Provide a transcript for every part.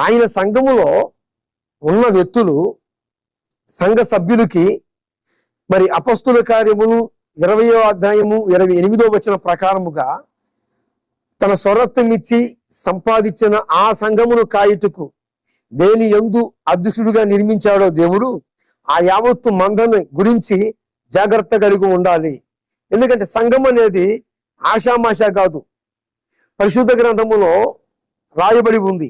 ఆయన సంఘములో ఉన్న వ్యక్తులు సంఘ సభ్యులకి మరి అపొస్తలుల కార్యములు 20వ అధ్యాయము 28వ వచనం ప్రకారముగా తన స్వరత్వం ఇచ్చి సంపాదించిన ఆ సంఘమును కాయుటకు దేని యందు అధ్యక్షుడిగా నిర్మించాడో దేవుడు ఆ యావత్తు మందని గురించి జాగ్రత్త కలిగి ఉండాలి. ఎందుకంటే సంఘం అనేది ఆషామాషా కాదు. పరిశుద్ధ గ్రంథములో రాయబడి ఉంది.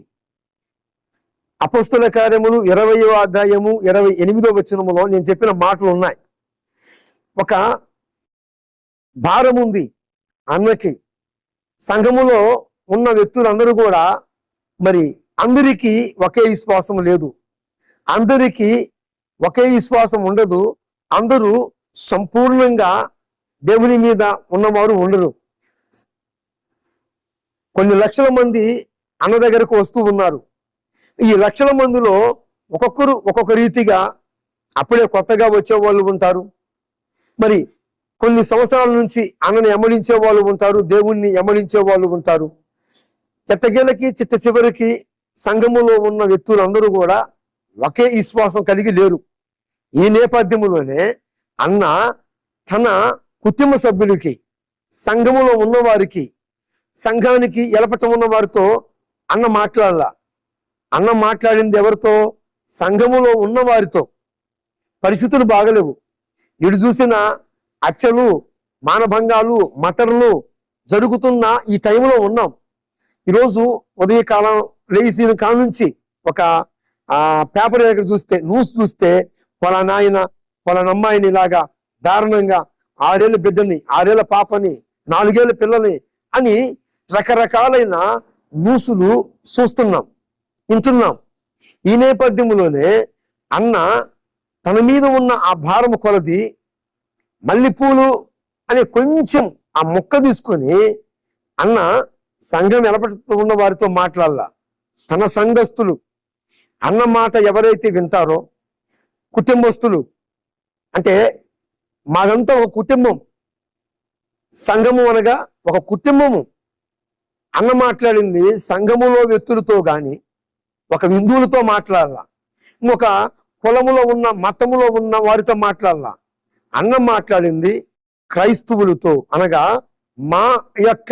అపొస్తలుల కార్యములు 20వ అధ్యాయము 28వ వచనములో నేను చెప్పిన మాటలు ఉన్నాయి. ఒక భారం ఉంది అన్నకి. సంఘములో ఉన్న వ్యక్తులందరూ కూడా మరి అందరికీ ఒకే విశ్వాసం లేదు, అందరికీ ఒకే విశ్వాసం ఉండదు, అందరూ సంపూర్ణంగా దేవుని మీద ఉన్నవారు ఉండరు. కొన్ని లక్షల మంది అన్న దగ్గరకు వస్తూ ఉన్నారు. ఈ లక్షల మందిలో ఒక్కొక్కరు ఒక్కొక్క రీతిగా అప్పుడే కొత్తగా వచ్చే వాళ్ళు ఉంటారు, మరి కొన్ని సంవత్సరాల నుంచి అన్నని ఎమడించే వాళ్ళు ఉంటారు, దేవుణ్ణి ఎమడించే వాళ్ళు ఉంటారు. ఎట్టగేలకి చిట్ట చివరికి సంఘములో ఉన్న వ్యక్తులందరూ కూడా ఒకే విశ్వాసం కలిగి లేరు. ఈ నేపథ్యంలోనే అన్న తన కుటుంబ సభ్యులకి, సంఘములో ఉన్నవారికి, సంఘానికి ఎలపటం ఉన్న వారితో అన్న మాట్లాడాల. అన్న మాట్లాడింది ఎవరితో? సంఘములో ఉన్న వారితో. పరిస్థితులు బాగలేవు. ఇటు చూసిన హత్యలు, మానభంగాలు, మటర్లు జరుగుతున్న ఈ టైంలో ఉన్నాం. ఈరోజు ఉదయకాలం లేచిన కాడ నుంచి ఒక పేపర్ దగ్గర చూస్తే, న్యూస్ చూస్తే, పలానా ఆయన పలానా అమ్మాయిని ఇలాగా దారుణంగా 6 ఏళ్ళ బిడ్డని, 6 ఏళ్ళ పాపని, 4 ఏళ్ళ పిల్లని అని రకరకాలైన న్యూసులు చూస్తున్నాం, వింటున్నాం. ఈ నేపథ్యంలోనే అన్న తన మీద ఉన్న ఆ భారం కొలది మల్లెపూలు అనే కొంచెం ఆ మొక్క తీసుకొని అన్న సంఘం ఎలపడుతూ ఉన్న వారితో మాట్లాడాల. తన సంఘస్థులు అన్న మాట ఎవరైతే వింటారో, కుటుంబస్తులు, అంటే మాదంతా ఒక కుటుంబం, సంఘము అనగా ఒక కుటుంబము. అన్న మాట్లాడింది సంఘములో వ్యక్తులతో గాని ఒక హిందువులతో మాట్లాడాల, ఇంకొక కులములో ఉన్న మతములో ఉన్న వారితో మాట్లాడాల. అన్న మాట్లాడింది క్రైస్తవులతో, అనగా మా యొక్క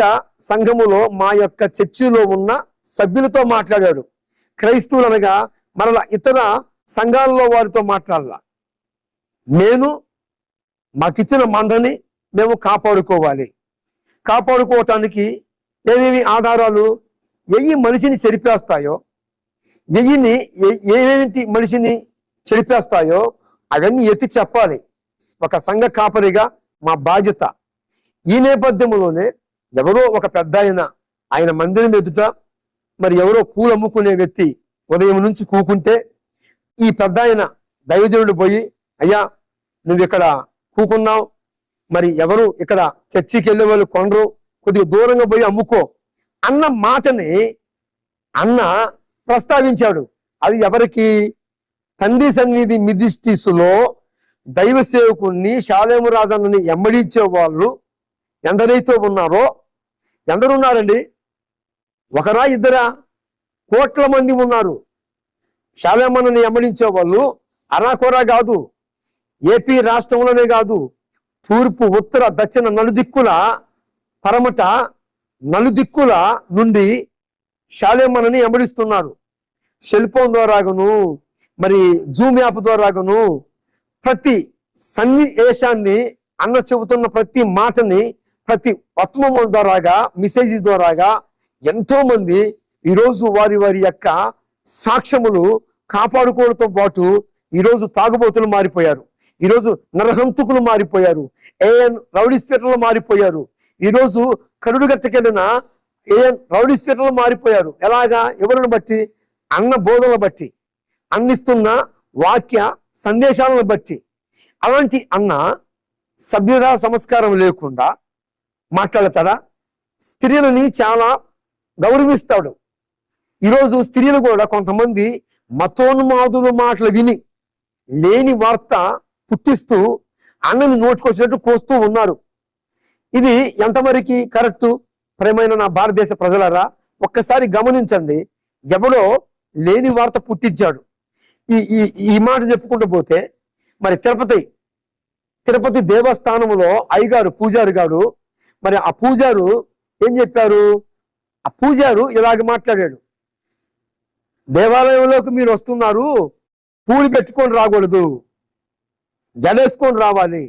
సంఘములో, మా యొక్క చర్చిలో ఉన్న సభ్యులతో మాట్లాడాడు. క్రైస్తవులు అనగా మరలా ఇతర సంఘాలలో వారితో మాట్లాడాల. నేను మాకిచ్చిన మందని మేము కాపాడుకోవాలి. కాపాడుకోవటానికి ఏమేమి ఆధారాలు, మనిషిని చెరిపేస్తాయో, ఏమేమిటి మనిషిని చెరిపేస్తాయో అవన్నీ ఎత్తి చెప్పాలి. ఒక సంఘ కాపరిగా మా బాధ్యత. ఈ నేపథ్యంలోనే ఎవరో ఒక పెద్ద ఆయన మందిరం ఎదుట మరి ఎవరో పూలు అమ్ముకునే వ్యక్తి ఉదయం నుంచి కూకుంటే, ఈ పెద్ద దైవజనుడు పోయి, అయ్యా నువ్వు ఇక్కడ కూకున్నావు, మరి ఎవరు ఇక్కడ చర్చికి వెళ్ళే వాళ్ళు కొనరు, కొద్దిగా దూరంగా పోయి అమ్ముకో అన్న మాటని అన్న ప్రస్తావించాడు. అది ఎవరికి? తండ్రి సన్నిధి మిదిస్టిసులో దైవ సేవకుణ్ణి, షాలేము రాజన్నని ఎమ్మడించే వాళ్ళు ఎందరైతే ఉన్నారో, ఎందరున్నారండి? ఒకరా ఇద్దరా? కోట్ల మంది ఉన్నారు. షాలేమన్నని ఎమ్మడించే వాళ్ళు అరాకొరా కాదు, ఏపీ రాష్ట్రంలోనే కాదు, తూర్పు, ఉత్తర, దక్షిణ నలుదిక్కుల, పరమట నలుదిక్కుల నుండి షాలేమన్నని ఎమ్మడిస్తున్నారు. సెల్ ఫోన్ ద్వారాగను, మరి జూమ్ యాప్ ద్వారాగను ప్రతి సన్నివేశాన్ని, అన్న చెబుతున్న ప్రతి మాటని, ప్రతి పత్మము ద్వారాగా, మెసేజ్ ద్వారాగా ఎంతో మంది ఈరోజు వారి వారి యొక్క సాక్ష్యములు కాపాడుకోవడంతో పాటు ఈరోజు తాగుబోతులు మారిపోయారు, ఈరోజు నరహంతుకులు మారిపోయారు, రౌడీ స్పీటర్లు మారిపోయారు, ఈరోజు కరుడుగట్టకెళ్ళిన రౌడీ స్పీటర్లు మారిపోయారు. ఎలాగా? ఎవరిని బట్టి? అన్న బోధనలు బట్టి, అందిస్తున్న వాక్య సందేశాలను బట్టి. అలాంటి అన్న సభ్యత సంస్కారం లేకుండా మాట్లాడతాడా? స్త్రీలని చాలా గౌరవిస్తాడు. ఈరోజు స్త్రీలు కూడా కొంతమంది మతోన్మాదుల మాటలు విని లేని వార్త పుట్టిస్తూ అన్నని నోటుకొచ్చినట్టు కోస్తూ ఉన్నారు. ఇది ఎంతవరకు కరెక్టు? ప్రేమైన నా భారతదేశ ప్రజలారా, ఒక్కసారి గమనించండి. ఎవడో లేని వార్త పుట్టించాడు. ఈ ఈ ఈ మాట చెప్పుకుంటూ పోతే మరి తిరుపతి దేవస్థానంలో అయ్యగారు పూజారి గారు, మరి ఆ పూజారు ఏం చెప్పారు? ఆ పూజారు ఇలాగ మాట్లాడాడు, దేవాలయంలోకి మీరు వస్తున్నారు, పూలు పెట్టుకొని రాకూడదు, జడేసుకొని రావాలి.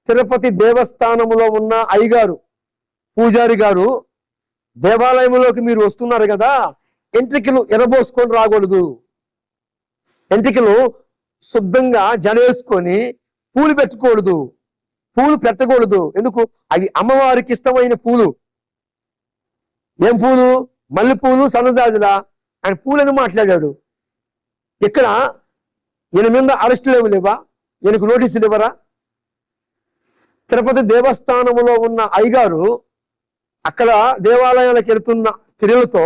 తిరుపతి దేవస్థానంలో ఉన్న అయ్యగారు పూజారి గారు, దేవాలయంలోకి మీరు వస్తున్నారు కదా, ఎంట్రికలు ఎరబోసుకొని రాకూడదు, ఎంట్రికలు శుద్ధంగా జడేసుకొని పూలు పెట్టుకూడదు, పూలు పెట్టకూడదు. ఎందుకు? అవి అమ్మవారికి ఇష్టమైన పూలు. ఏం పూలు? మల్లెపూలు, సన్నజాజులా? ఆయన పూలని మాట్లాడాడు. ఇక్కడ ఈయన మీద అరెస్టులు లేవా? ఈయనకు నోటీసులు ఇవ్వరా? తిరుపతి దేవస్థానంలో ఉన్న అయ్యగారు అక్కడ దేవాలయాలకు వెళ్తున్న స్త్రీలతో